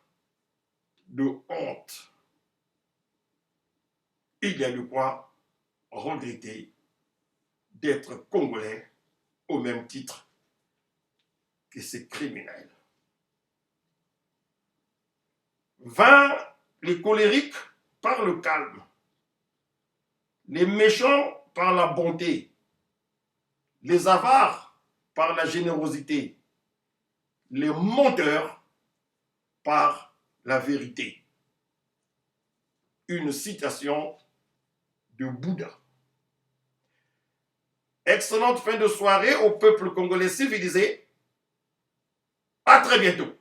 de honte. Il y a de quoi regretter d'être congolais au même titre que ces criminels. Vains les colériques par le calme, les méchants par la bonté, les avares par la générosité, les menteurs par la vérité. Une citation de Bouddha. Excellente fin de soirée au peuple congolais civilisé. À très bientôt.